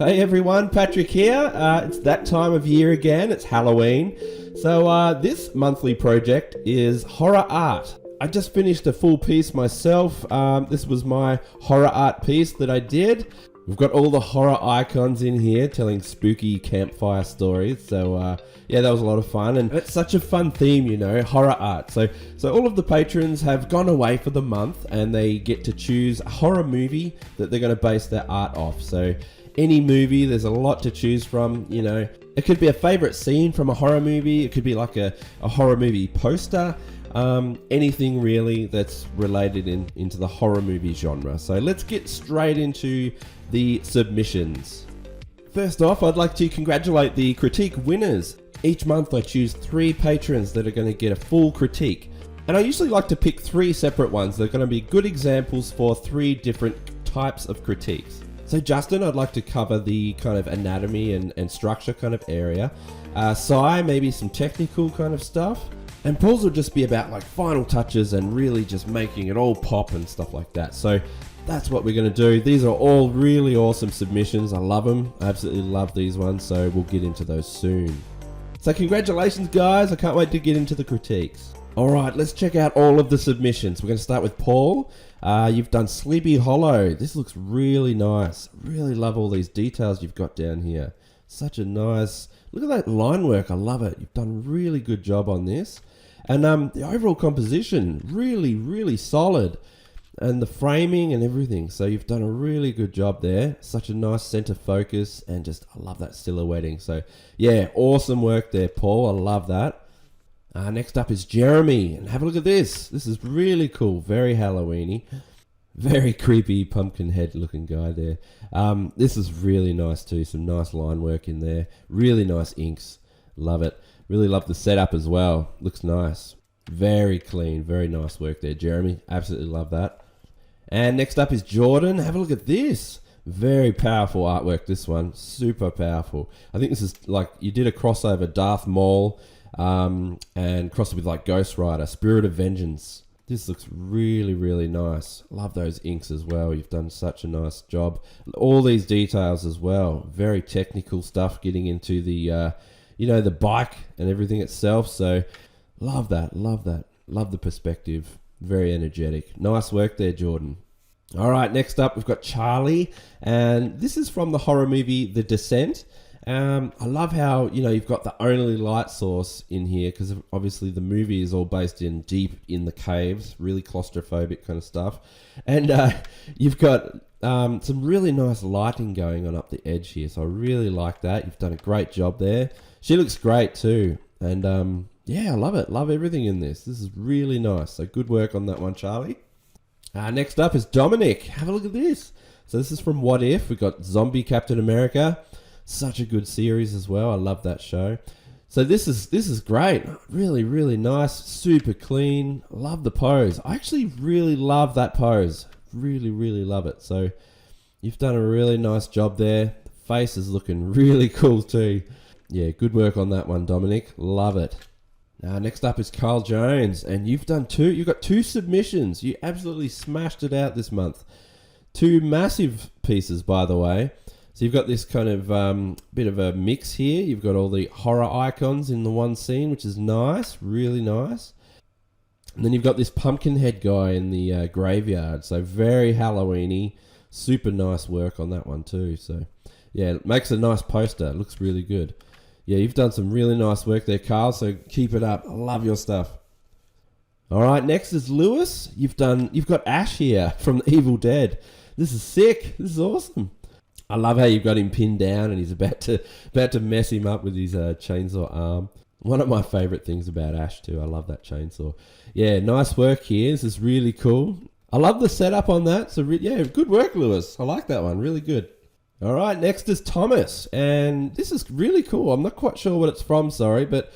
Hey everyone, Patrick here. It's that time of year again, it's Halloween. So this monthly project is horror art. I just finished a full piece myself. This was my horror art piece that I did. We've got all the horror icons in here telling spooky campfire stories. So yeah, that was a lot of fun, and it's such a fun theme, you know, horror art. So all of the patrons have gone away for the month and they get to choose a horror movie that they're going to base their art off. So any movie, there's a lot to choose from, you know. It could be a favorite scene from a horror movie. It could be like a horror movie poster. Anything really that's related into the horror movie genre. So let's get straight into the submissions. First off, I'd like to congratulate the critique winners. Each month I choose 3 patrons that are going to get a full critique. And I usually like to pick 3 separate ones that are going to be good examples for 3 different types of critiques. So Justin, I'd like to cover the kind of anatomy and structure kind of area. Sai, maybe some technical kind of stuff. And Paul's will just be about like final touches and really just making it all pop and stuff like that. So that's what we're going to do. These are all really awesome submissions. I love them. I absolutely love these ones. So we'll get into those soon. So congratulations, guys. I can't wait to get into the critiques. All right, let's check out all of the submissions. We're going to start with Paul. You've done Sleepy Hollow. This looks really nice. Really love all these details you've got down here. Such a nice... Look at that line work. I love it. You've done a really good job on this. And the overall composition, really, really solid. And the framing and everything. So you've done a really good job there. Such a nice center focus. And just, I love that silhouetting. So yeah, awesome work there, Paul. I love that. Next up is Jeremy. And have a look at this. This is really cool. Very Halloween-y. Very creepy pumpkin head looking guy there. This is really nice too. Some nice line work in there. Really nice inks. Love it. Really love the setup as well. Looks nice. Very clean. Very nice work there, Jeremy. Absolutely love that. And next up is Jordan. Have a look at this. Very powerful artwork, this one. Super powerful. I think this is like you did a crossover Darth Maul and crossed it with like Ghost Rider, Spirit of Vengeance. This looks really, really nice. Love those inks as well. You've done such a nice job. All these details as well. Very technical stuff getting into the, you know, the bike and everything itself. So love that, love that. Love the perspective. Very energetic. Nice work there, Jordan. All right, next up we've got Charlie. And this is from the horror movie The Descent. I love how, you know, you've got the only light source in here because obviously the movie is all based in deep in the caves, really claustrophobic kind of stuff. And you've got some really nice lighting going on up the edge here. So I really like that. You've done a great job there. She looks great too. And yeah, I love it. Love everything in this. This is really nice. So good work on that one, Charlie. Next up is Dominic. Have a look at this. So this is from What If. We've got Zombie Captain America. Such a good series as well. I love that show. So this is great. Really, really nice. Super clean. Love the pose. I actually really love that pose. Really, really love it. So you've done a really nice job there. The face is looking really cool too. Yeah, good work on that one, Dominic. Love it. Next up is Carl Jones, and you've got 2 submissions. You absolutely smashed it out this month. 2 massive pieces, by the way. So you've got this kind of bit of a mix here. You've got all the horror icons in the one scene, which is nice, really nice. And then you've got this pumpkin head guy in the graveyard. So very Halloween-y. Super nice work on that one too. So yeah, it makes a nice poster. It looks really good. Yeah, you've done some really nice work there, Carl. So keep it up. I love your stuff. All right, next is Lewis. You've got Ash here from The Evil Dead. This is sick. This is awesome. I love how you've got him pinned down and he's about to mess him up with his chainsaw arm. One of my favourite things about Ash too. I love that chainsaw. Yeah, nice work here. This is really cool. I love the setup on that. So yeah, good work, Lewis. I like that one. Really good. All right, next is Thomas. And this is really cool. I'm not quite sure what it's from, sorry. But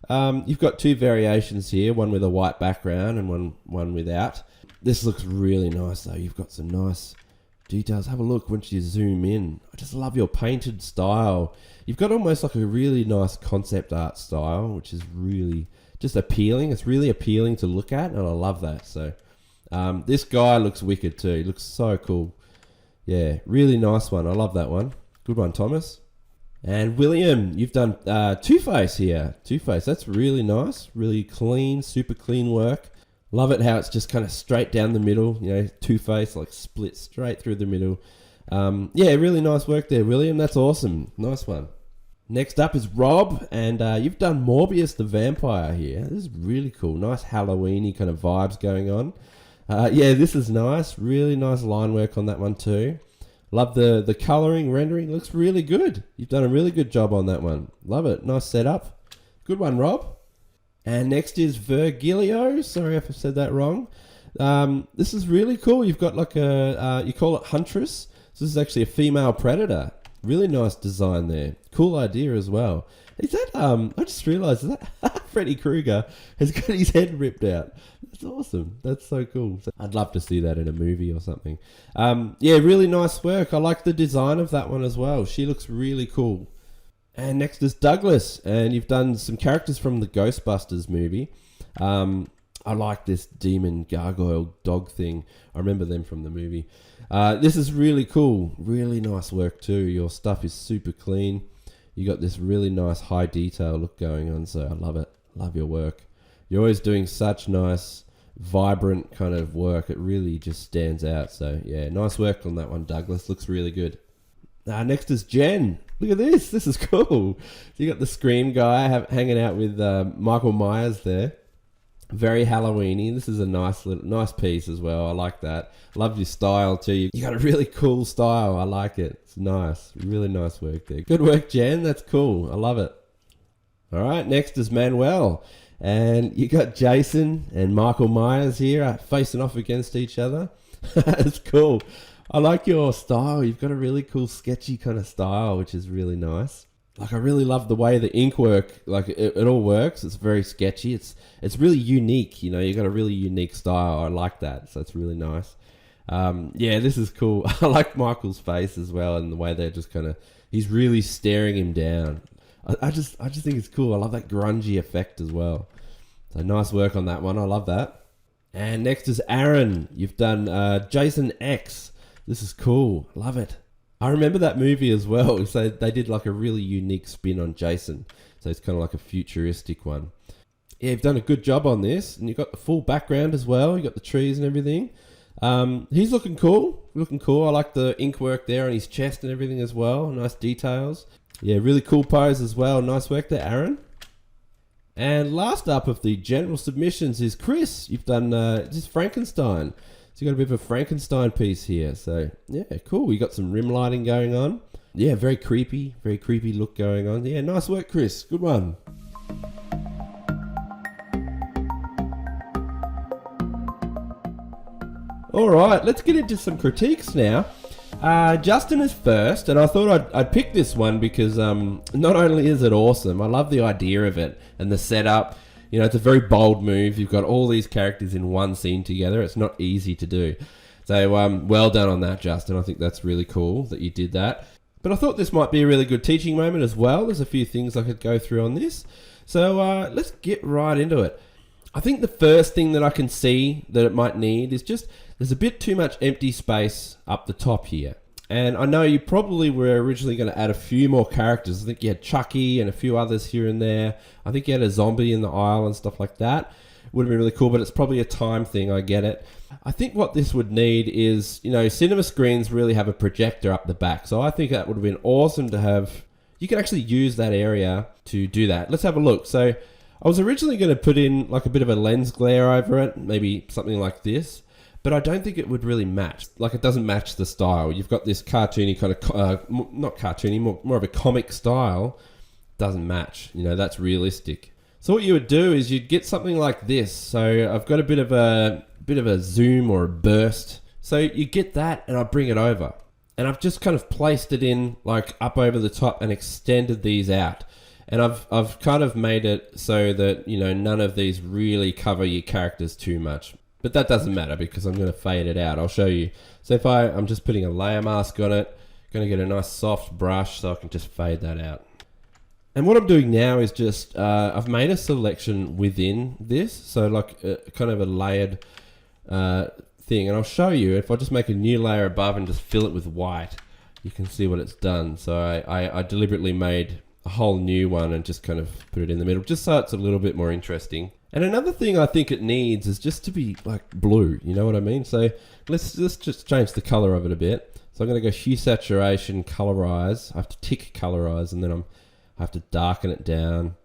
you've got 2 variations here. One with a white background and one without. This looks really nice though. You've got some nice details. Have a look once you zoom in. I just love your painted style. You've got almost like a really nice concept art style, which is really just appealing. It's really appealing to look at, and I love that. So this guy looks wicked too. He looks so cool. Yeah, really nice one. I love that one. Good one, Thomas. And William, you've done Two-Face here. Two-Face, that's really nice. Really clean, super clean work. Love it how it's just kind of straight down the middle. You know, Two-Face, like split straight through the middle. Yeah, really nice work there, William. That's awesome. Nice one. Next up is Rob, and you've done Morbius the Vampire here. This is really cool. Nice Halloween-y kind of vibes going on. Yeah, this is nice. Really nice line work on that one too. Love the colouring, rendering. Looks really good. You've done a really good job on that one. Love it. Nice setup. Good one, Rob. And next is Virgilio. Sorry if I said that wrong. This is really cool. You've got like a, you call it Huntress. So this is actually a female predator. Really nice design there. Cool idea as well. Is that, I just realised, is that Freddy Krueger has got his head ripped out. That's awesome. That's so cool. I'd love to see that in a movie or something. Yeah, really nice work. I like the design of that one as well. She looks really cool. And next is Douglas, and you've done some characters from the Ghostbusters movie. I like this demon gargoyle dog thing. I remember them from the movie. This is really cool. Really nice work too. Your stuff is super clean. You got this really nice high detail look going on, so I love it. Love your work. You're always doing such nice, vibrant kind of work. It really just stands out. So yeah, nice work on that one, Douglas. Looks really good. Next is Jen. Look at this. This is cool. So you got the Scream guy hanging out with Michael Myers there. Very Halloween-y. This is a nice piece as well. I like that. Love your style too. You got a really cool style. I like it. It's nice. Really nice work there. Good work, Jen. That's cool. I love it. All right. Next is Manuel. And you got Jason and Michael Myers here facing off against each other. That's cool. I like your style. You've got a really cool sketchy kind of style, which is really nice. Like, I really love the way the ink work, like it all works. It's very sketchy. It's really unique. You know, you got a really unique style. I like that. So it's really nice. Yeah, this is cool. I like Michael's face as well, and the way they're just kind of, he's really staring him down. I just think it's cool. I love that grungy effect as well. So nice work on that one. I love that. And next is Aaron. You've done Jason X. This is cool. Love it. I remember that movie as well. So they did like a really unique spin on Jason. So it's kind of like a futuristic one. Yeah, you've done a good job on this. And you've got the full background as well. You've got the trees and everything. He's looking cool. Looking cool. I like the ink work there on his chest and everything as well. Nice details. Yeah, really cool pose as well. Nice work there, Aaron. And last up of the general submissions is Chris. You've done just Frankenstein. So you got a bit of a Frankenstein piece here. So yeah, cool. You got some rim lighting going on. Yeah, very creepy look going on. Yeah, nice work, Chris. Good one. All right, let's get into some critiques now. Justin is first, and I thought I'd pick this one because not only is it awesome, I love the idea of it and the setup. You know, it's a very bold move. You've got all these characters in one scene together. It's not easy to do. So well done on that, Justin. I think that's really cool that you did that. But I thought this might be a really good teaching moment as well. There's a few things I could go through on this. So let's get right into it. I think the first thing that I can see that it might need is just, there's a bit too much empty space up the top here. And I know you probably were originally going to add a few more characters. I think you had Chucky and a few others here and there. I think you had a zombie in the aisle and stuff like that. Would have been really cool, but it's probably a time thing. I get it. I think what this would need is, you know, cinema screens really have a projector up the back. So I think that would have been awesome to have. You can actually use that area to do that. Let's have a look. So I was originally going to put in like a bit of a lens glare over it, maybe something like this. But I don't think it would really match. Like, it doesn't match the style. You've got this cartoony kind of, not cartoony, more of a comic style. Doesn't match. You know, that's realistic. So what you would do is you'd get something like this. So I've got a bit of a zoom or a burst. So you get that, and I bring it over. And I've just kind of placed it in, like, up over the top and extended these out. And I've kind of made it so that, you know, none of these really cover your characters too much. But that doesn't matter because I'm going to fade it out. I'll show you. So if I'm just putting a layer mask on it, going to get a nice soft brush so I can just fade that out. And what I'm doing now is just, I've made a selection within this. So like kind of a layered thing. And I'll show you if I just make a new layer above and just fill it with white. you can see what it's done. So I deliberately made a whole new one and just kind of put it in the middle, just so it's a little bit more interesting. And another thing I think it needs is just to be like blue, you know what I mean? So let's just change the color of it a bit. So I'm going to go hue saturation, colorize. I have to tick colorize, and then I have to darken it down,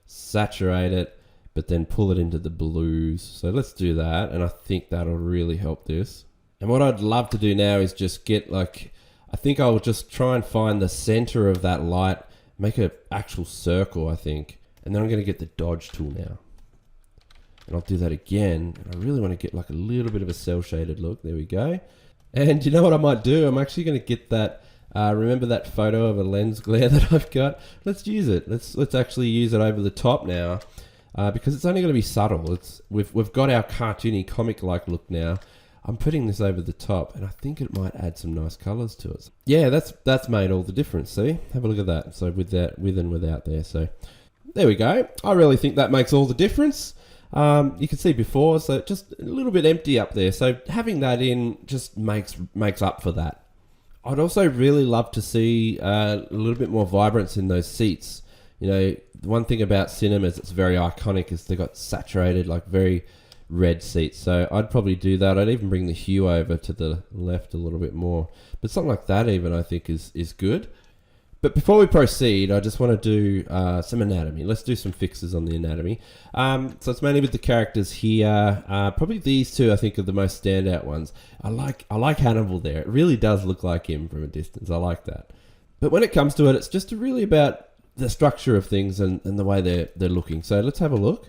saturate it, but then pull it into the blues. So let's do that, and I think that'll really help this. And what I'd love to do now is just get like, I think I'll just try and find the center of that light, make an actual circle, I think. And then I'm going to get the dodge tool now. And I'll do that again. And I really want to get like a little bit of a cell shaded look. There we go. And you know what I might do? I'm actually going to get that, remember that photo of a lens glare that I've got? Let's use it. Let's actually use it over the top now, because it's only going to be subtle. We've got our cartoony comic-like look now. I'm putting this over the top, and I think it might add some nice colors to it. Yeah, that's made all the difference. See? Have a look at that. So with and without there. So there we go. I really think that makes all the difference. You can see before, so just a little bit empty up there. So having that in just makes up for that. I'd also really love to see a little bit more vibrance in those seats. You know, the one thing about cinemas that's very iconic is they've got saturated, like very red seats. So I'd probably do that. I'd even bring the hue over to the left a little bit more. But something like that even I think is good. But before we proceed, I just want to do some anatomy. Let's do some fixes on the anatomy. So it's mainly with the characters here. Probably these two I think are the most standout ones. I like Hannibal there. It really does look like him from a distance. I like that. But when it comes to it, it's just really about the structure of things and the way they're looking. So let's have a look.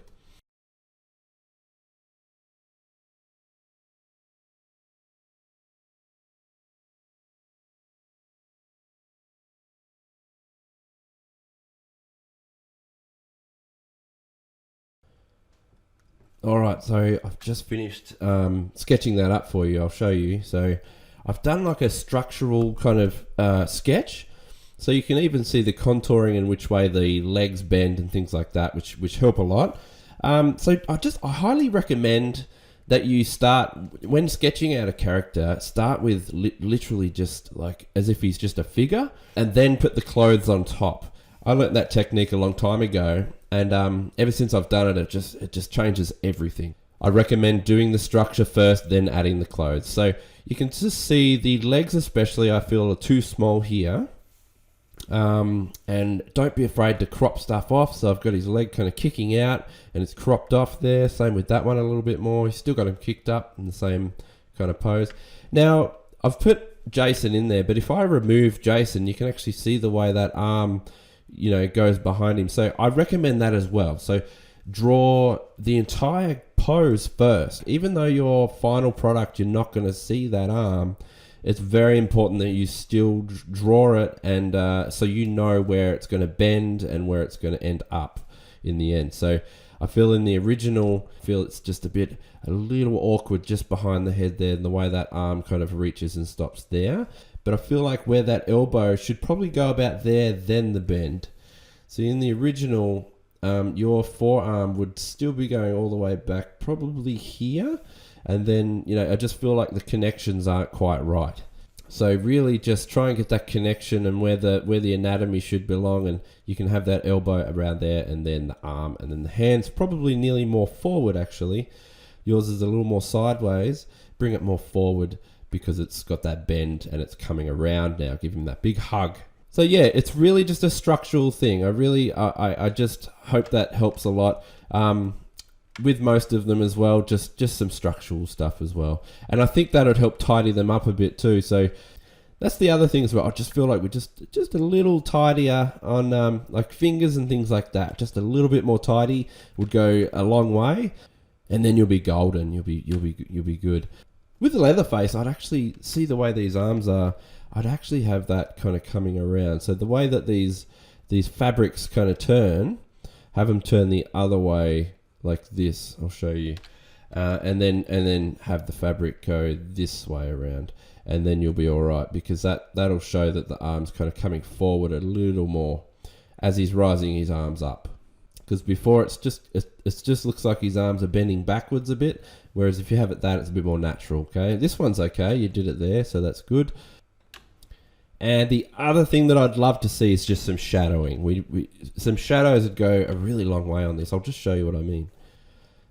Alright, so I've just finished sketching that up for you. I'll show you. So I've done like a structural kind of sketch. So you can even see the contouring and which way the legs bend and things like that, which help a lot. So I highly recommend that you start, when sketching out a character, start with literally just like as if he's just a figure, and then put the clothes on top. I learnt that technique a long time ago, and ever since I've done it, it just changes everything. I recommend doing the structure first, then adding the clothes. So you can just see the legs especially, I feel, are too small here. And don't be afraid to crop stuff off. So I've got his leg kind of kicking out, and it's cropped off there. Same with that one a little bit more. He's still got him kicked up in the same kind of pose. Now, I've put Jason in there, but if I remove Jason, you can actually see the way that arm, you know, goes behind him. So I recommend that as well. So draw the entire pose first. Even though your final product, you're not going to see that arm, it's very important that you still draw it, and so you know where it's going to bend and where it's going to end up in the end. So I feel in the original, it's just a little awkward just behind the head there, and the way that arm kind of reaches and stops there. But I feel like where that elbow should probably go about there, then the bend. So in the original, your forearm would still be going all the way back, probably here. And then, you know, I just feel like the connections aren't quite right. So really just try and get that connection and where the anatomy should belong, and you can have that elbow around there, and then the arm, and then the hands probably nearly more forward actually. Yours is a little more sideways. Bring it more forward because it's got that bend and it's coming around now. Give him that big hug. So yeah, it's really just a structural thing. I just hope that helps a lot. With most of them as well, just some structural stuff as well. And I think that would help tidy them up a bit too. So that's the other thing as well. I just feel like we're just a little tidier on like fingers and things like that. Just a little bit more tidy would go a long way, and then you'll be golden. You'll be good. With the Leatherface, I'd actually see the way these arms are. I'd actually have that kind of coming around. So the way that these fabrics kind of turn, have them turn the other way like this. I'll show you, and then have the fabric go this way around, and then you'll be all right, because that'll show that the arm's kind of coming forward a little more as he's rising his arms up. Because before it just looks like his arms are bending backwards a bit, whereas if you have it that, it's a bit more natural. Okay, this one's okay. You did it there, so that's good. And the other thing that I'd love to see is just some shadowing. Some shadows would go a really long way on this. I'll just show you what I mean.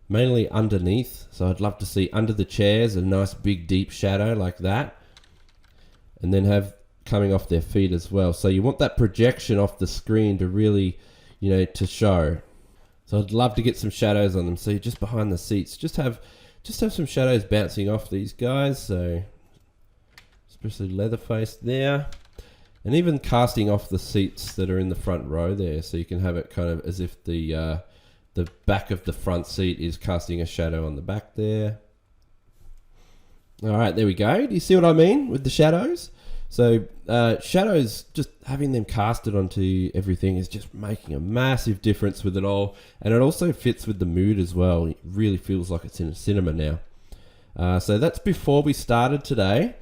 Mainly underneath. So I'd love to see under the chairs a nice big deep shadow like that. And then have coming off their feet as well. So you want that projection off the screen to really, to show. So I'd love to get some shadows on them. So just behind the seats, just have some shadows bouncing off these guys. So especially Leatherface there. And even casting off the seats that are in the front row there. So you can have it kind of as if the back of the front seat is casting a shadow on the back there. All right, there we go. Do you see what I mean with the shadows? So shadows, just having them casted onto everything is just making a massive difference with it all. And it also fits with the mood as well. It really feels like it's in a cinema now. So that's before we started today.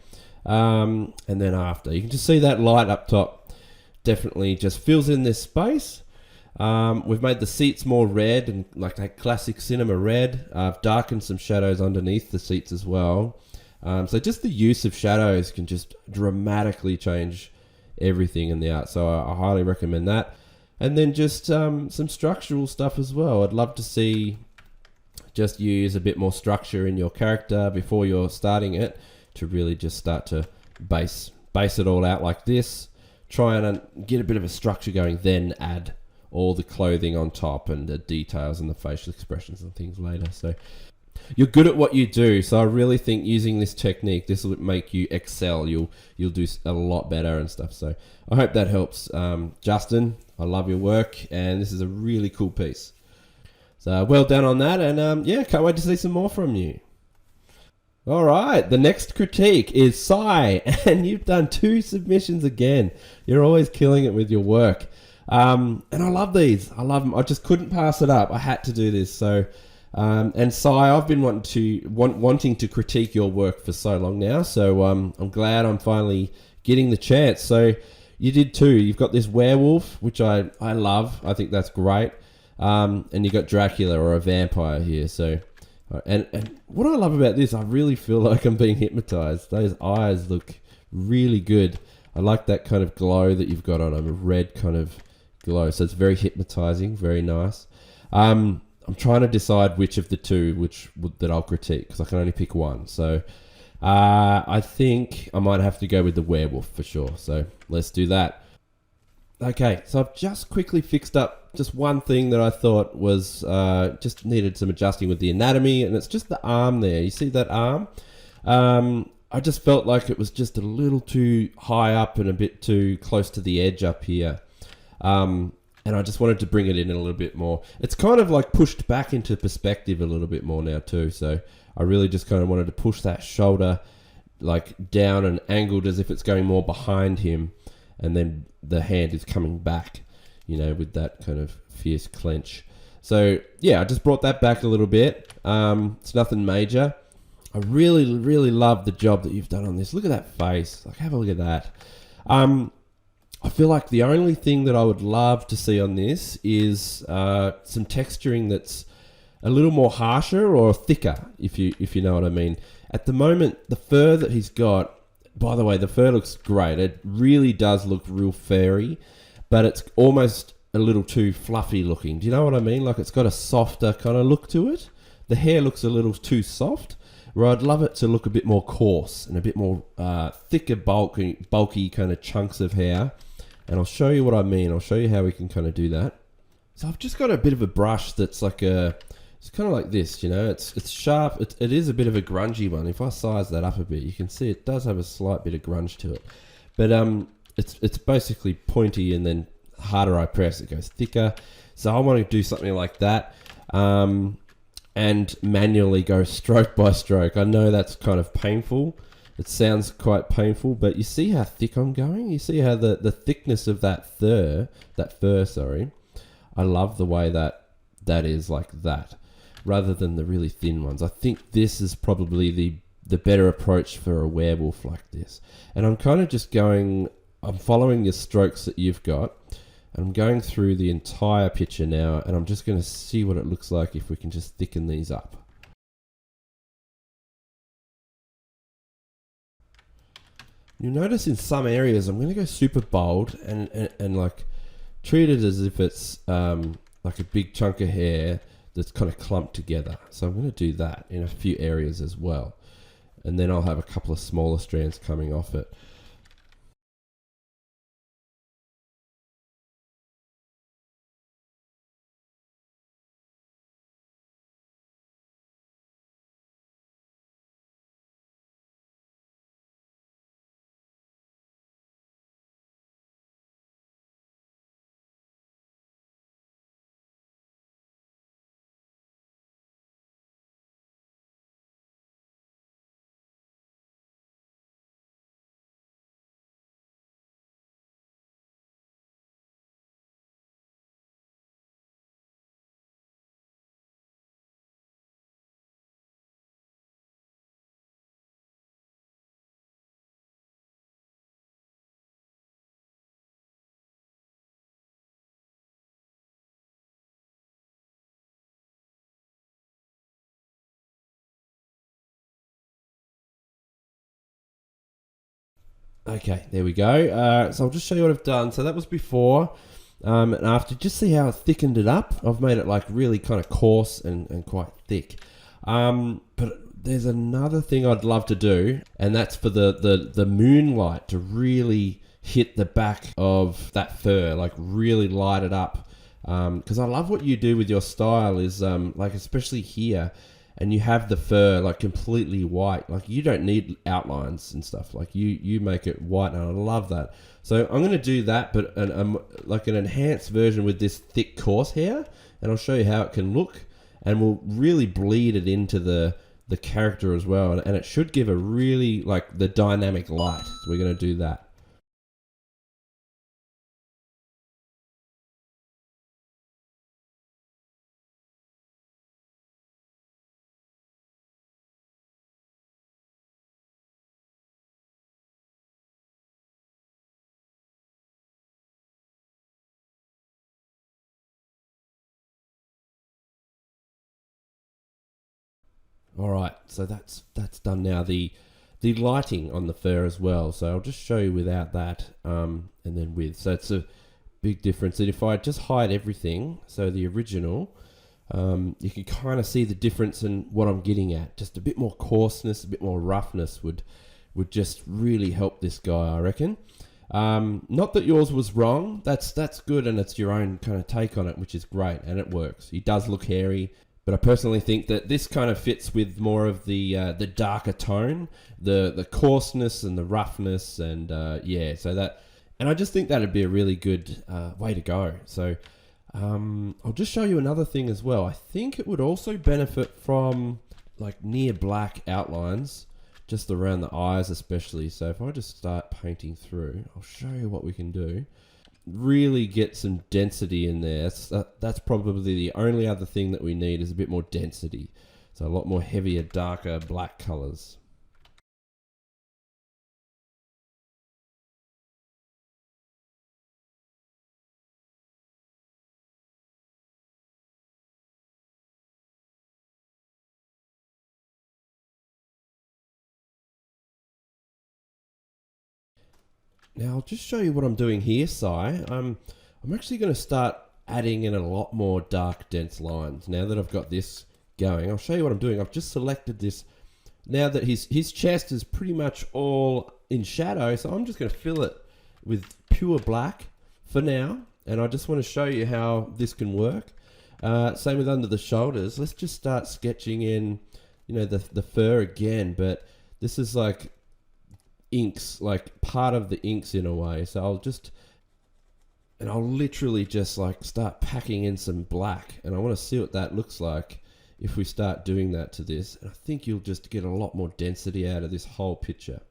And then after. You can just see that light up top. Definitely just fills in this space. We've made the seats more red and like that classic cinema red. I've darkened some shadows underneath the seats as well. So just the use of shadows can just dramatically change everything in the art. So I highly recommend that. And then just some structural stuff as well. I'd love to see just use a bit more structure in your character before you're starting it to really just start to base it all out like this. Try and get a bit of a structure going, then add all the clothing on top and the details and the facial expressions and things later. So you're good at what you do, so I really think using this technique, this will make you excel. You'll do a lot better and stuff. So I hope that helps. Justin, I love your work, and this is a really cool piece. So well done on that, and yeah, can't wait to see some more from you. All right, the next critique is Sai, and you've done 2 submissions again. You're always killing it with your work. And I love these. I love them. I just couldn't pass it up. I had to do this. So, and Sai, I've been wanting to critique your work for so long now. So I'm glad I'm finally getting the chance. So you did 2. You've got this werewolf, which I love. I think that's great. And you got Dracula or a vampire here. So, and what I love about this, I really feel like I'm being hypnotized. Those eyes look really good. I like that kind of glow that you've got on them, a red kind of glow. So it's very hypnotizing, very nice. I'm trying to decide which of the 2 that I'll critique, because I can only pick one. So I think I might have to go with the werewolf for sure. So let's do that. Okay, so I've just quickly fixed up just one thing that I thought was just needed some adjusting with the anatomy, and it's just the arm there. You see that arm? I just felt like it was just a little too high up and a bit too close to the edge up here. And I just wanted to bring it in a little bit more. It's kind of like pushed back into perspective a little bit more now too. So I really just kind of wanted to push that shoulder like down and angled as if it's going more behind him. And then the hand is coming back, with that kind of fierce clench. So yeah, I just brought that back a little bit. It's nothing major. I really, really love the job that you've done on this. Look at that face. Like, have a look at that. I feel like the only thing that I would love to see on this is some texturing that's a little more harsher or thicker, if you know what I mean. At the moment, the fur that he's got, by the way, the fur looks great. It really does look real furry, but it's almost a little too fluffy looking. Do you know what I mean? Like, it's got a softer kind of look to it. The hair looks a little too soft, where I'd love it to look a bit more coarse and a bit more thicker, bulky kind of chunks of hair. And I'll show you what I mean. I'll show you how we can kind of do that. So I've just got a bit of a brush that's like it's kind of like this, it's sharp. It is a bit of a grungy one. If I size that up a bit, you can see it does have a slight bit of grunge to it. But it's basically pointy, and then harder I press, it goes thicker. So I want to do something like that. And manually go stroke by stroke. I know that's kind of painful. It sounds quite painful, but you see how thick I'm going? You see how the thickness of that fur, I love the way that is like that, rather than the really thin ones. I think this is probably the better approach for a werewolf like this. And I'm kind of just I'm following the strokes that you've got, and I'm going through the entire picture now, and I'm just going to see what it looks like if we can just thicken these up. You'll notice in some areas I'm going to go super bold and like treat it as if it's like a big chunk of hair that's kind of clumped together. So I'm going to do that in a few areas as well. And then I'll have a couple of smaller strands coming off it. Okay, there we go. So I'll just show you what I've done. So that was before and after. Just see how I thickened it up. I've made it like really kind of coarse and quite thick. But there's another thing I'd love to do, and that's for the moonlight to really hit the back of that fur, like really light it up. Because I love what you do with your style is like especially here, and you have the fur like completely white. Like you don't need outlines and stuff. Like you make it white, and I love that. So I'm going to do that, but like an enhanced version with this thick coarse hair, and I'll show you how it can look, and we'll really bleed it into the character as well, and it should give a really like the dynamic light. So we're going to do that. All right, so that's done now. The lighting on the fur as well. So I'll just show you without that, and then with. So it's a big difference. And if I just hide everything, so the original, you can kind of see the difference in what I'm getting at. Just a bit more coarseness, a bit more roughness would just really help this guy, I reckon. Not that yours was wrong. That's good, and it's your own kind of take on it, which is great, and it works. He does look hairy, but I personally think that this kind of fits with more of the darker tone, the coarseness and the roughness, and yeah. So that, and I just think that'd be a really good way to go. So I'll just show you another thing as well. I think it would also benefit from like near black outlines, just around the eyes especially. So if I just start painting through, I'll show you what we can do. Really get some density in there. That's probably the only other thing that we need is a bit more density. So a lot more heavier, darker black colors. Now I'll just show you what I'm doing here, Si. I'm actually going to start adding in a lot more dark, dense lines. Now that I've got this going, I'll show you what I'm doing. I've just selected this. Now that his chest is pretty much all in shadow, so I'm just going to fill it with pure black for now. And I just want to show you how this can work. Same with under the shoulders. Let's just start sketching in, you know, the fur again, but this is like inks, like part of the inks in a way. So I'll literally just like start packing in some black, and I want to see what that looks like if we start doing that to this. And I think you'll just get a lot more density out of this whole picture.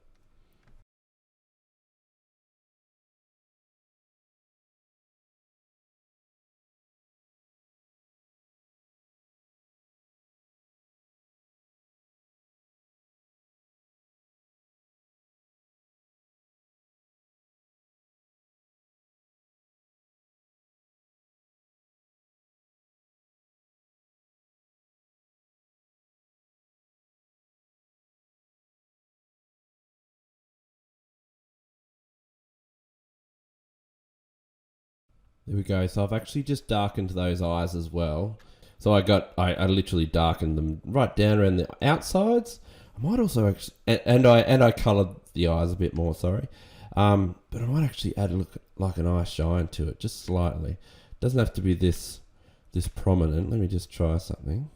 There we go. So I've actually just darkened those eyes as well. So I literally darkened them right down around the outsides. I might also actually, and I coloured the eyes a bit more, sorry. But I might actually add like an eye shine to it, just slightly. Doesn't have to be this prominent. Let me just try something.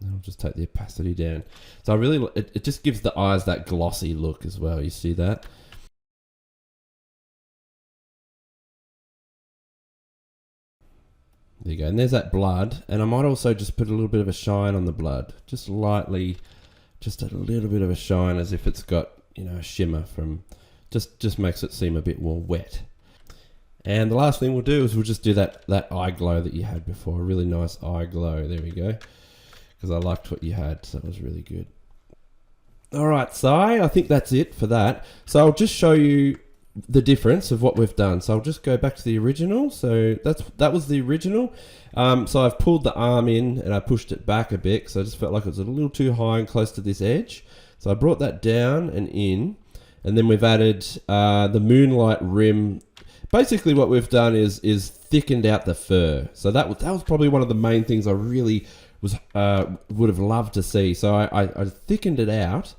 I'll just take the opacity down. So I really, it just gives the eyes that glossy look as well. You see that? There you go. And there's that blood. And I might also just put a little bit of a shine on the blood. Just lightly, just a little bit of a shine, as if it's got, a shimmer from, just makes it seem a bit more wet. And the last thing we'll do is we'll just do that eye glow that you had before. A really nice eye glow. There we go. Because I liked what you had, so that was really good. All right, Si, I think that's it for that. So I'll just show you the difference of what we've done. So I'll just go back to the original. So that was the original. So I've pulled the arm in and I pushed it back a bit, so I just felt like it was a little too high and close to this edge. So I brought that down and in, and then we've added the moonlight rim. Basically what we've done is thickened out the fur. So that was probably one of the main things I really would have loved to see. So I thickened it out.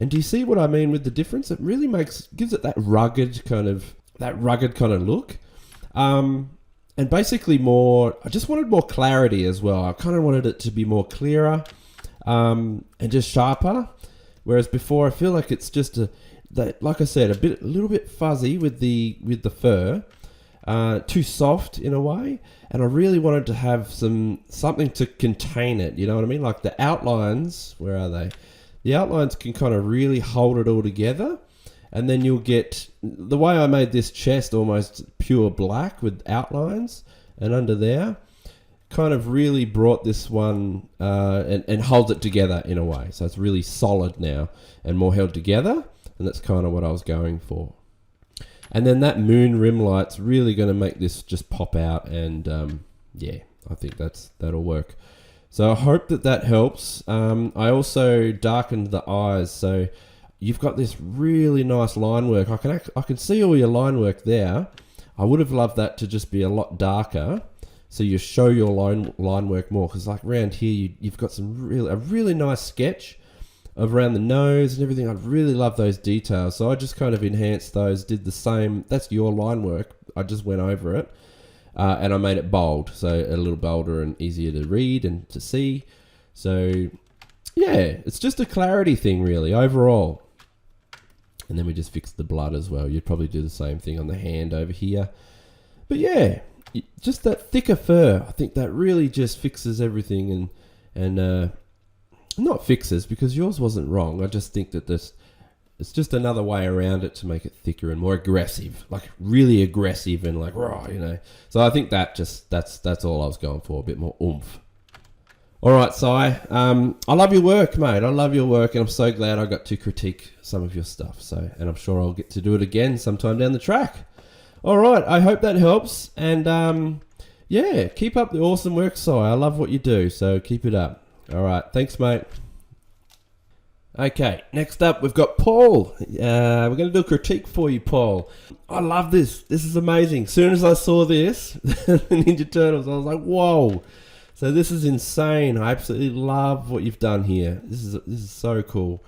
And do you see what I mean with the difference? It really gives it that rugged kind of look. And basically I just wanted more clarity as well. I kind of wanted it to be more clearer and just sharper. Whereas before I feel like it's just like I said, a little bit fuzzy with the fur, too soft in a way. And I really wanted to have something to contain it. You know what I mean? Like the outlines, where are they? The outlines can kind of really hold it all together. And then you'll get, the way I made this chest almost pure black with outlines, and under there, kind of really brought this one and holds it together in a way. So it's really solid now and more held together. And that's kind of what I was going for. And then that moon rim light's really going to make this just pop out. And yeah, I think that'll work. So I hope that helps. I also darkened the eyes. So you've got this really nice line work. I can see all your line work there. I would have loved that to just be a lot darker, so you show your line work more. Because like around here, you've got a really nice sketch of around the nose and everything. I'd really love those details. So I just kind of enhanced those, did the same. That's your line work. I just went over it. And I made it bold, so a little bolder and easier to read and to see. So, yeah, it's just a clarity thing, really, overall. And then we just fixed the blood as well. You'd probably do the same thing on the hand over here. But, yeah, just that thicker fur. I think that really just fixes everything. And not fixes, because yours wasn't wrong. I just think that it's just another way around it to make it thicker and more aggressive, like really aggressive and like raw, So I think that's all I was going for, a bit more oomph. All right, Si, I love your work, mate. I love your work, and I'm so glad I got to critique some of your stuff. So, and I'm sure I'll get to do it again sometime down the track. All right, I hope that helps, and yeah, keep up the awesome work, Si. I love what you do, so keep it up. All right, thanks, mate. Okay, next up we've got Paul. We're going to do a critique for you, Paul. I love this. This is amazing. As soon as I saw this, the Ninja Turtles, I was like, whoa. So this is insane. I absolutely love what you've done here. This is so cool.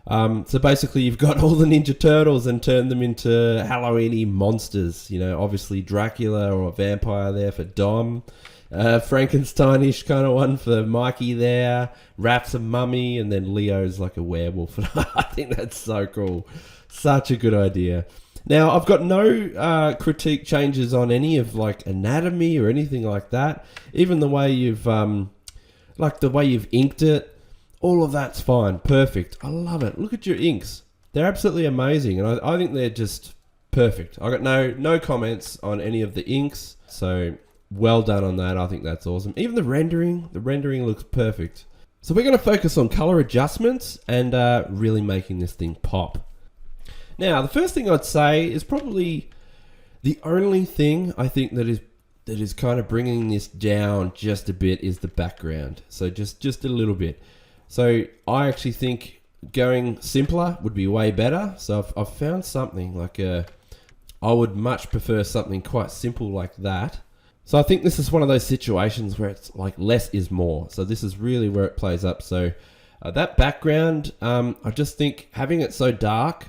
So basically you've got all the Ninja Turtles and turned them into Halloween-y monsters. Obviously Dracula or a vampire there for Dom. Frankensteinish kind of one for Mikey there. Raph's a mummy, and then Leo's like a werewolf. I think that's so cool. Such a good idea. Now, I've got no critique changes on any of like anatomy or anything like that. Even the way you've inked it, all of that's fine. Perfect. I love it. Look at your inks. They're absolutely amazing, and I think they're just perfect. I got no comments on any of the inks. So well done on that. I think that's awesome. Even the rendering looks perfect. So we're going to focus on color adjustments and really making this thing pop. Now, the first thing I'd say is probably the only thing I think that is kind of bringing this down just a bit is the background. So just a little bit. So I actually think going simpler would be way better. So I've found something like I would much prefer something quite simple like that. So I think this is one of those situations where it's like less is more. So this is really where it plays up. So that background, I just think having it so dark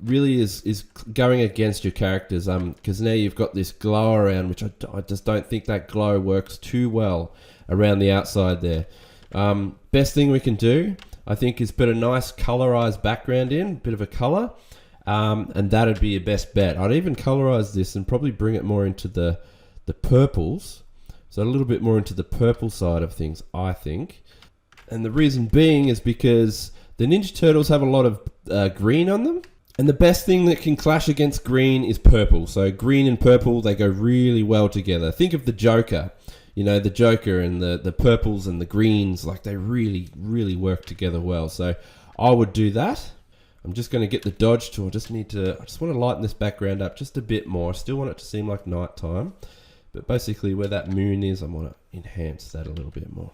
really is going against your characters, because now you've got this glow around, which I just don't think that glow works too well around the outside there. Best thing we can do, I think, is put a nice colorized background in, bit of a color, and that'd be your best bet. I'd even colorize this and probably bring it more into the purples, so a little bit more into the purple side of things, I think. And the reason being is because the Ninja Turtles have a lot of green on them, and the best thing that can clash against green is purple. So green and purple, they go really well together. Think of the Joker. You know, the Joker and the purples and the greens, like they really, really work together well. So I would do that. I'm just going to get the dodge tool. I just want to lighten this background up just a bit more. I still want it to seem like nighttime. But basically where that moon is, I want to enhance that a little bit more.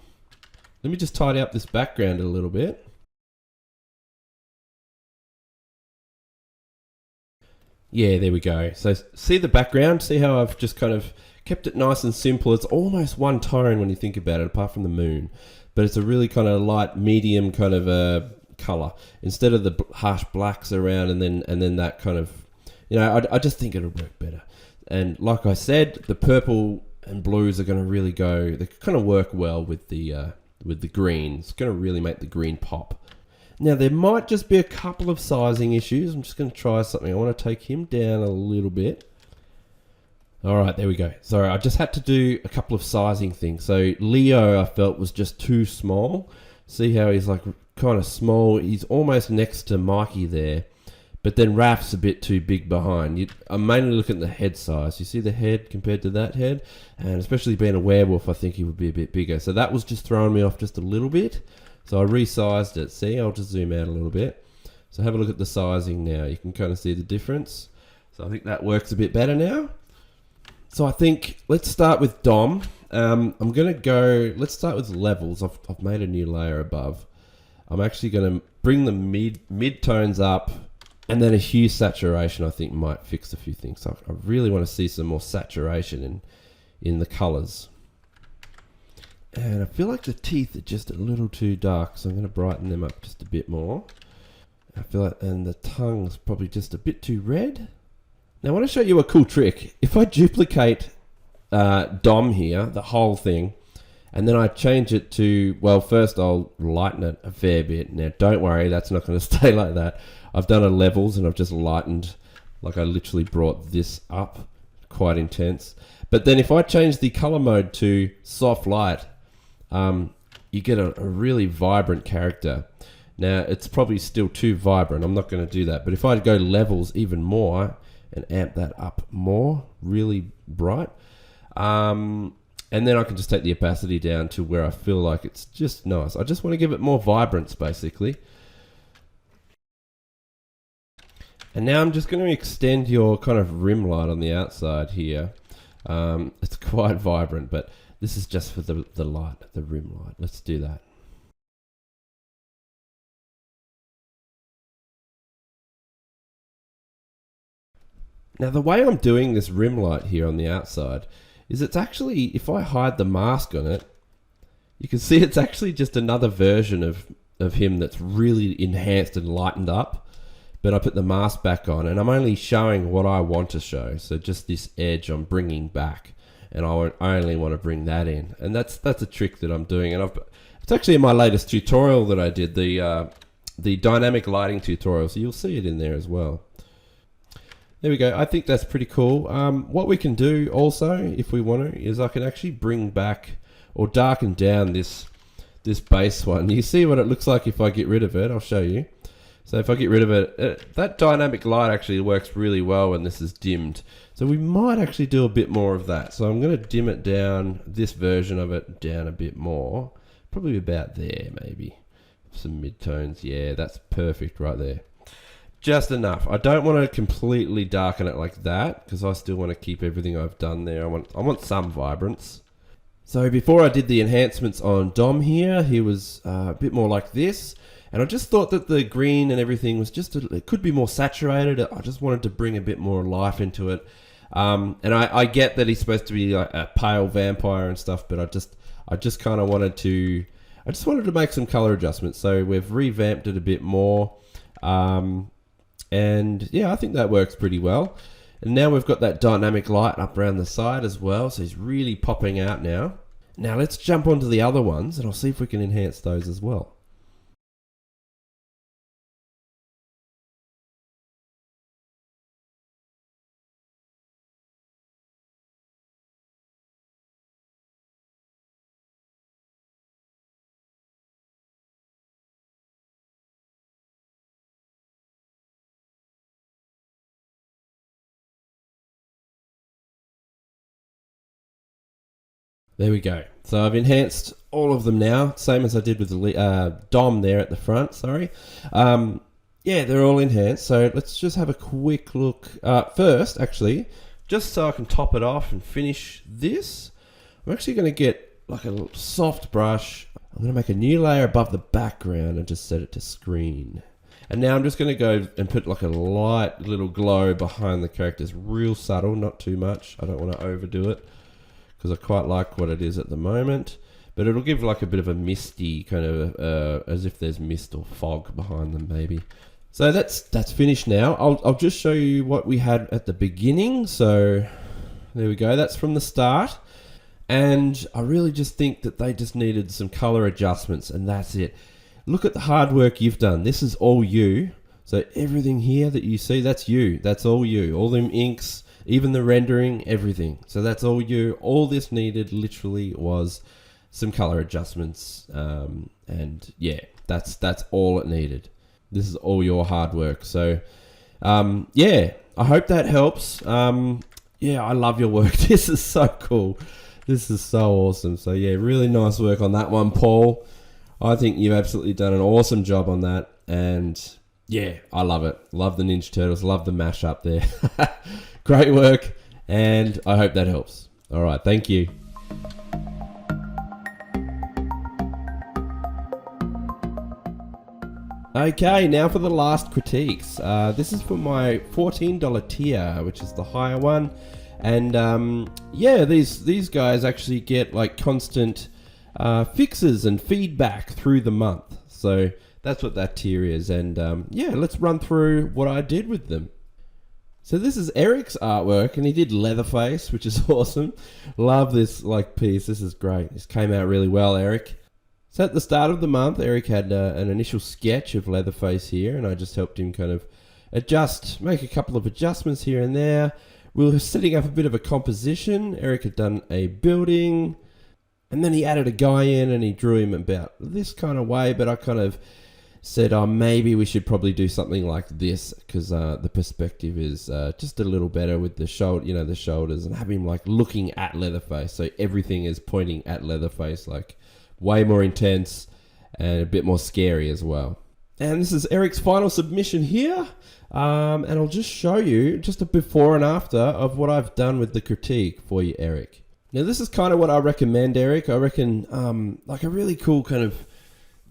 Let me just tidy up this background a little bit. Yeah, there we go. So see the background? See how I've just kind of kept it nice and simple? It's almost one tone when you think about it, apart from the moon. But it's a really kind of light, medium kind of color. Instead of the harsh blacks around and then that kind of... You know, I just think it'll work better. And like I said, the purple and blues are going to really go... They kind of work well with the green. It's going to really make the green pop. Now, there might just be a couple of sizing issues. I'm just going to try something. I want to take him down a little bit. All right, there we go. Sorry, I just had to do a couple of sizing things. So Leo, I felt, was just too small. See how he's like kind of small. He's almost next to Mikey there. But then Raph's a bit too big behind. I'm mainly looking at the head size. You see the head compared to that head? And especially being a werewolf, I think he would be a bit bigger. So that was just throwing me off just a little bit. So I resized it. See, I'll just zoom out a little bit. So have a look at the sizing now. You can kind of see the difference. So I think that works a bit better now. So I think let's start with Dom. Let's start with levels. I've made a new layer above. I'm actually going to bring the mid-tones up, and then a hue saturation I think might fix a few things. So I really want to see some more saturation in the colors. And I feel like the teeth are just a little too dark, so I'm going to brighten them up just a bit more. I feel like, and the tongue's probably just a bit too red. Now I want to show you a cool trick. If I duplicate Dom here, the whole thing, and then I change it to, well, first I'll lighten it a fair bit. Now don't worry, that's not going to stay like that. I've done a levels and I've just lightened, like I literally brought this up quite intense. But then if I change the color mode to soft light, you get a really vibrant character. Now it's probably still too vibrant. I'm not going to do that. But if I go levels even more and amp that up more, really bright, and then I can just take the opacity down to where I feel like it's just nice. I just want to give it more vibrance, basically. And now I'm just going to extend your kind of rim light on the outside here. It's quite vibrant, but this is just for the light, the rim light. Let's do that. Now the way I'm doing this rim light here on the outside is it's actually, if I hide the mask on it, you can see it's actually just another version of him that's really enhanced and lightened up. But I put the mask back on and I'm only showing what I want to show. So just this edge I'm bringing back, and I only want to bring that in. And that's a trick that I'm doing. And it's actually in my latest tutorial that I did, the dynamic lighting tutorial. So you'll see it in there as well. There we go. I think that's pretty cool. What we can do also, if we want to, is I can actually bring back or darken down this base one. You see what it looks like if I get rid of it. I'll show you. So if I get rid of it, that dynamic light actually works really well when this is dimmed. So we might actually do a bit more of that. So I'm going to dim it down, this version of it down a bit more. Probably about there maybe. Some midtones. Yeah, that's perfect right there. Just enough. I don't want to completely darken it like that because I still want to keep everything I've done there. I want some vibrance. So before I did the enhancements on Dom here, he was a bit more like this. And I just thought that the green and everything was just, it could be more saturated. I just wanted to bring a bit more life into it. And I get that he's supposed to be like a pale vampire and stuff, but I just kind of wanted to make some color adjustments. So we've revamped it a bit more. And yeah, I think that works pretty well. And now we've got that dynamic light up around the side as well. So he's really popping out now. Now let's jump onto the other ones and I'll see if we can enhance those as well. There we go. So I've enhanced all of them now, same as I did with the Dom there at the front, sorry. Yeah, they're all enhanced. So let's just have a quick look. First, actually, just so I can top it off and finish this, I'm actually going to get like a little soft brush. I'm going to make a new layer above the background and just set it to screen. And now I'm just going to go and put like a light little glow behind the characters. Real subtle, not too much. I don't want to overdo it, because I quite like what it is at the moment. But it'll give like a bit of a misty kind of, as if there's mist or fog behind them maybe. So that's finished now. I'll just show you what we had at the beginning. So there we go, that's from the start. And I really just think that they just needed some color adjustments, and that's it. Look at the hard work you've done. This is all you. So everything here that you see, that's you. That's all you. All them inks, even the rendering, everything. So that's all you. All this needed literally was some color adjustments. And yeah, that's all it needed. This is all your hard work. So yeah, I hope that helps. Yeah, I love your work. This is so cool. This is so awesome. So yeah, really nice work on that one, Paul. I think you've absolutely done an awesome job on that. And yeah, I love it. Love the Ninja Turtles. Love the mashup there. Great work, and I hope that helps. All right, thank you. Okay, now for the last critiques. This is for my $14 tier, which is the higher one. And yeah, these guys actually get like constant fixes and feedback through the month. So that's what that tier is. And yeah, let's run through what I did with them. So this is Eric's artwork, and he did Leatherface, which is awesome. Love this like piece. This is great. This came out really well, Eric. So at the start of the month, Eric had an initial sketch of Leatherface here, and I just helped him kind of make a couple of adjustments here and there. We were setting up a bit of a composition. Eric had done a building, and then he added a guy in, and he drew him about this kind of way, but I kind of said, oh, maybe we should probably do something like this, because the perspective is just a little better with the shoulder, the shoulders, and have him like looking at Leatherface, so everything is pointing at Leatherface, like way more intense and a bit more scary as well. And this is Eric's final submission here, and I'll just show you just a before and after of what I've done with the critique for you, Eric. Now this is kind of what I recommend, Eric. I reckon like a really cool kind of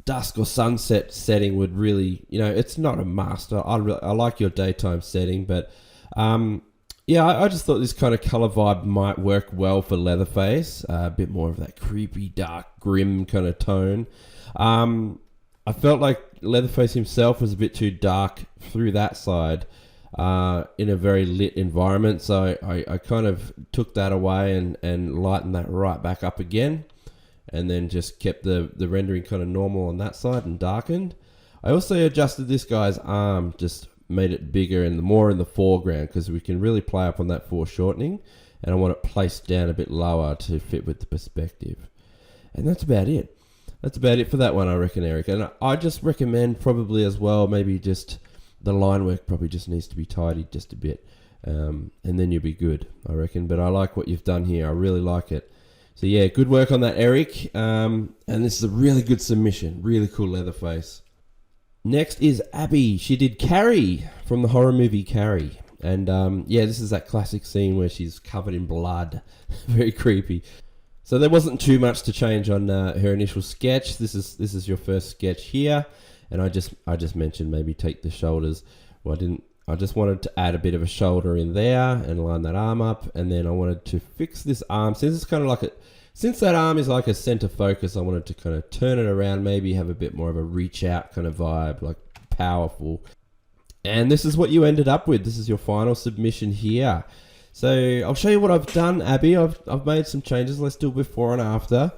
dusk or sunset setting would really, it's not a master. I like your daytime setting, but yeah, I just thought this kind of color vibe might work well for Leatherface. A bit more of that creepy, dark, grim kind of tone. I felt like Leatherface himself was a bit too dark through that side in a very lit environment. So I kind of took that away and lightened that right back up again. And then just kept the rendering kind of normal on that side and darkened. I also adjusted this guy's arm, just made it bigger and more in the foreground, because we can really play up on that foreshortening, and I want it placed down a bit lower to fit with the perspective. And that's about it. That's about it for that one, I reckon, Eric. And I just recommend probably as well, maybe just the line work probably just needs to be tidied just a bit, and then you'll be good, I reckon. But I like what you've done here. I really like it. So yeah, good work on that, Eric. And this is a really good submission. Really cool Leatherface. Next is Abby. She did Carrie from the horror movie Carrie. And yeah, this is that classic scene where she's covered in blood. Very creepy. So there wasn't too much to change on her initial sketch. This is your first sketch here. And I just mentioned maybe take the shoulders. Well, I just wanted to add a bit of a shoulder in there and line that arm up, and then I wanted to fix this arm. Since it's kind of like since that arm is like a center focus, I wanted to kind of turn it around, maybe have a bit more of a reach out kind of vibe, like powerful. And this is what you ended up with. This is your final submission here. So I'll show you what I've done, Abby. I've made some changes. Let's do before and after.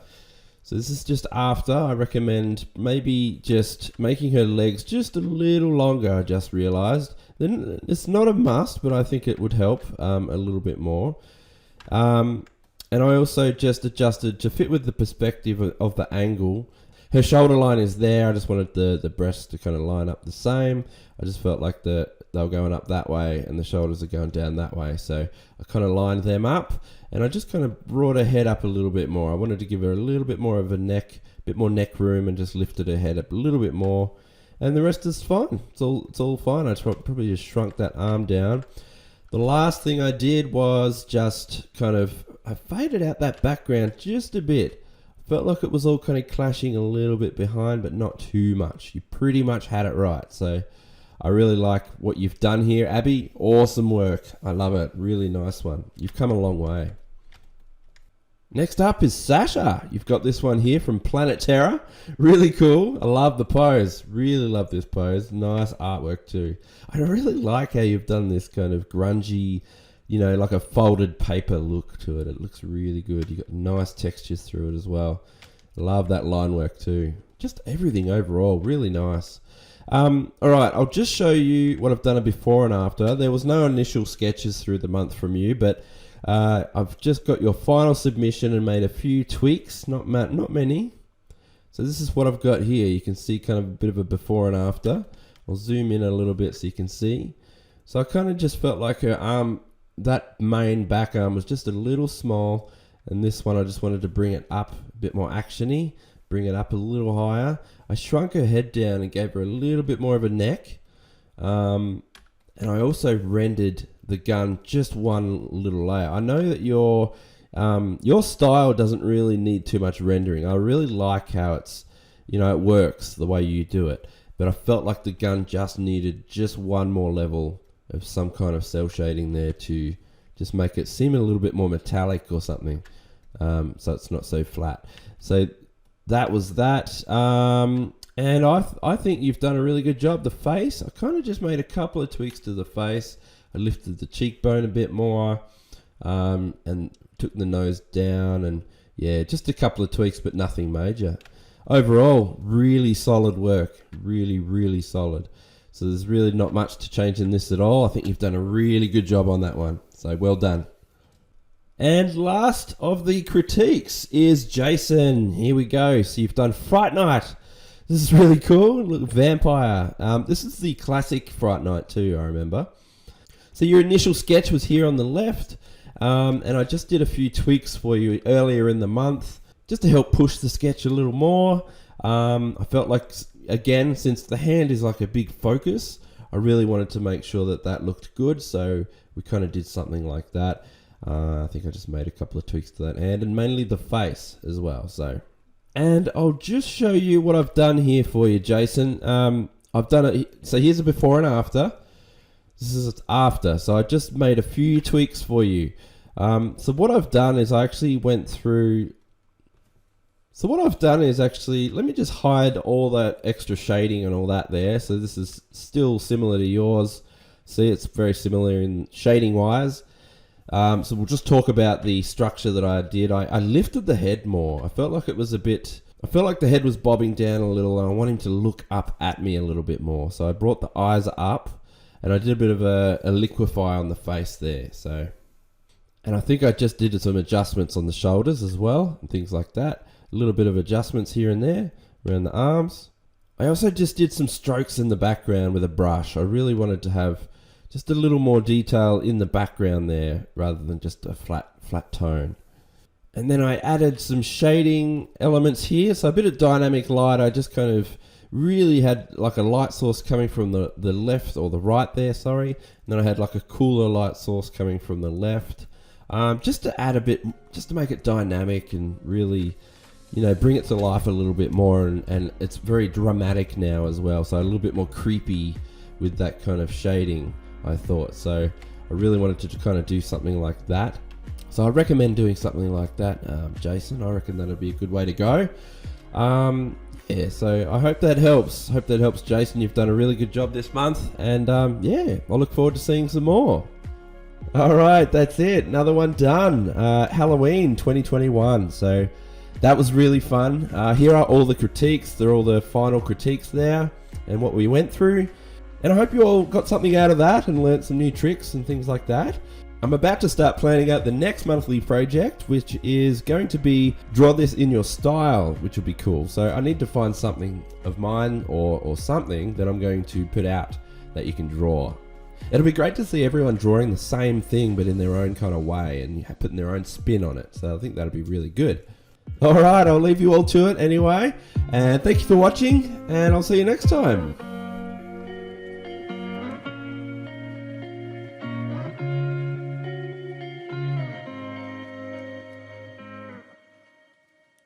So this is just after. I recommend maybe just making her legs just a little longer, I just realized. Then it's not a must, but I think it would help a little bit more. And I also just adjusted to fit with the perspective of the angle. Her shoulder line is there. I just wanted the breasts to kind of line up the same. I just felt like they were going up that way and the shoulders are going down that way. So I kind of lined them up and I just kind of brought her head up a little bit more. I wanted to give her a little bit more of a bit more neck room, and just lifted her head up a little bit more. And the rest is fine. It's all fine. I probably just shrunk that arm down. The last thing I did was just I faded out that background just a bit. Felt like it was all kind of clashing a little bit behind, but not too much. You pretty much had it right. So I really like what you've done here, Abby. Awesome work. I love it. Really nice one. You've come a long way. Next up is Sasha. You've got this one here from Planet Terror. Really cool. I love the pose. Really love this pose. Nice artwork too. I really like how you've done this kind of grungy, like a folded paper look to it. It looks really good. You've got nice textures through it as well. Love that line work too. Just everything overall, really nice. All right, I'll just show you what I've done before and after. There was no initial sketches through the month from you, but I've just got your final submission and made a few tweaks, not many. So this is what I've got here. You can see kind of a bit of a before and after. I'll zoom in a little bit so you can see. So I kind of just felt like her arm, that main back arm was just a little small, and this one I just wanted to bring it up a bit more actiony, bring it up a little higher. I shrunk her head down and gave her a little bit more of a neck, and I also rendered the gun just one little layer. I know that your style doesn't really need too much rendering. I really like how it's, it works the way you do it, but I felt like the gun just needed just one more level of some kind of cell shading there to just make it seem a little bit more metallic or something, so it's not so flat. So that was that, and I think you've done a really good job. The face, I kind of just made a couple of tweaks to the face. I lifted the cheekbone a bit more, and took the nose down, and yeah, just a couple of tweaks, but nothing major. Overall, really solid work. Really, really solid. So there's really not much to change in this at all. I think you've done a really good job on that one. So well done. And last of the critiques is Jason. Here we go. So you've done Fright Night. This is really cool. Look, vampire. This is the classic Fright Night too, I remember. So your initial sketch was here on the left. And I just did a few tweaks for you earlier in the month, just to help push the sketch a little more. I felt like, again, since the hand is like a big focus, I really wanted to make sure that looked good. So we kind of did something like that. I think I just made a couple of tweaks to that hand, and mainly the face as well. And I'll just show you what I've done here for you, Jason. I've done it. So here's a before and after. This is after. So I just made a few tweaks for you. So what I've done is I actually went through. So what I've done is actually, let me just hide all that extra shading and all that there. So this is still similar to yours. See, it's very similar in shading wise. So we'll just talk about the structure that I did. I lifted the head more. I felt like it was I felt like the head was bobbing down a little, and I want him to look up at me a little bit more. So I brought the eyes up, and I did a bit of a liquefy on the face there. So, and I think I just did some adjustments on the shoulders as well, and things like that. A little bit of adjustments here and there around the arms. I also just did some strokes in the background with a brush. I really wanted to have just a little more detail in the background there rather than just a flat tone. And then I added some shading elements here. So a bit of dynamic light. I just kind of really had like a light source coming from the left or the right there, sorry. And then I had like a cooler light source coming from the left. Just to add a bit, just to make it dynamic and really, bring it to life a little bit more. And it's very dramatic now as well. So a little bit more creepy with that kind of shading. I thought. So I really wanted to kind of do something like that. So I recommend doing something like that, Jason. I reckon that'd be a good way to go. Yeah, so I hope that helps. Hope that helps, Jason. You've done a really good job this month. And yeah, I look forward to seeing some more. All right, that's it. Another one done. Halloween 2021. So that was really fun. Here are all the critiques. They're all the final critiques there and what we went through. And I hope you all got something out of that and learnt some new tricks and things like that. I'm about to start planning out the next monthly project, which is going to be draw this in your style, which will be cool. So I need to find something of mine or something that I'm going to put out that you can draw. It'll be great to see everyone drawing the same thing but in their own kind of way and putting their own spin on it. So I think that'll be really good. All right, I'll leave you all to it anyway. And thank you for watching, and I'll see you next time.